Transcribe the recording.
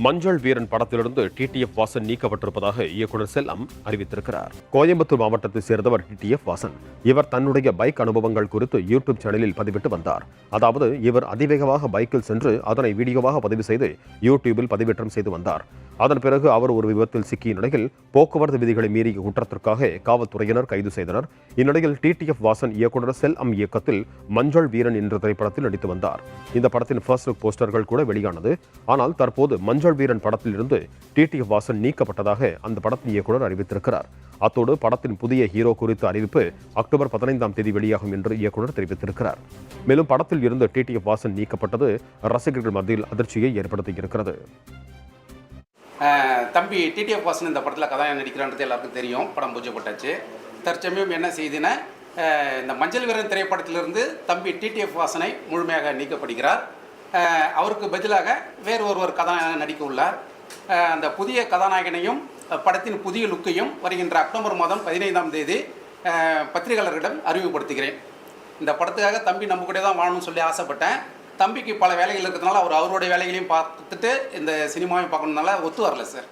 மஞ்சள் வீரன் படத்திலிருந்து டிடிஎஃப் வாசன் நீக்கப்பட்டிருப்பதாக இயக்குனர் செல்லம் அறிவித்திருக்கிறார். கோயம்புத்தூர் மாவட்டத்தைச் சேர்ந்தவர் டிடிஎஃப் வாசன். இவர் தன்னுடைய பைக் அனுபவங்கள் குறித்து யூடியூப் சேனலில் பதிவிட்டு வந்தார். அதாவது இவர் அதிவேகமாக பைக்கில் சென்று அதனை வீடியோவாக பதிவு செய்து யூடியூபில் பதிவேற்றம் செய்து வந்தார். அதன் பிறகு அவர் ஒரு விபத்தில் சிக்கிய நிலையில் போக்குவரத்து விதிகளை மீறிய குற்றத்திற்காக காவல்துறையினர் கைது செய்தனர். இந்நிலையில் டிடிஎஃப் வாசன் இயக்குனர் செல்லம் இயக்கத்தில் மஞ்சள் வீரன் என்ற திரைப்படத்தில் நடித்து வந்தார். இந்த படத்தின் ஃபர்ஸ்ட் லுக் போஸ்டர்கள் கூட வெளியானது. ஆனால் தற்போது மஞ்சள் வீரன் படத்தில் இருந்து டிடிஎஃப் வாசன் நீக்கப்பட்டதாக அந்த படத்தின் இயக்குனர் அறிவித்திருக்கிறார். அத்தோடு படத்தின் புதிய ஹீரோ குறித்த அறிவிப்பு அக்டோபர் 15ஆம் தேதி வெளியாகும் என்று இயக்குனர் தெரிவித்திருக்கிறார். மேலும் படத்தில் இருந்து டிடிஎஃப் வாசன் நீக்கப்பட்டது ரசிகர்கள் மத்தியில் அதிர்ச்சியை ஏற்படுத்தியிருக்கிறது. தம்பி டிடிஎஃப் வாசன் இந்த படத்தில் கதாநாயகன் நடிக்கிறான்றது எல்லாருக்கும் தெரியும். படம் பூஜை போட்டாச்சு. தற்சமயம் என்ன செய்துன்னா, இந்த மஞ்சள் வீரன் திரைப்படத்திலிருந்து தம்பி டிடிஎஃப் வாசனை முழுமையாக நீக்கப்படுகிறார். அவருக்கு பதிலாக வேறு ஒருவர் கதாநாயகன் நடிக்க உள்ளார். அந்த புதிய கதாநாயகனையும் படத்தின் புதிய லுக்கையும் வருகின்ற அக்டோபர் மாதம் 15ஆம் தேதி பத்திரிகையாளர்களிடம் அறிமுகப்படுத்துகிறேன். இந்த படத்துக்காக தம்பி நம்ம கூட தான் வாழணும்னு சொல்லி ஆசைப்பட்டேன். தம்பிக்கு பல வேலைகள் இருக்கிறதுனால அவருடைய வேலைகளையும் பார்த்துட்டு இந்த சினிமாவையும் பார்க்கணுனால ஒத்து வரல சார்.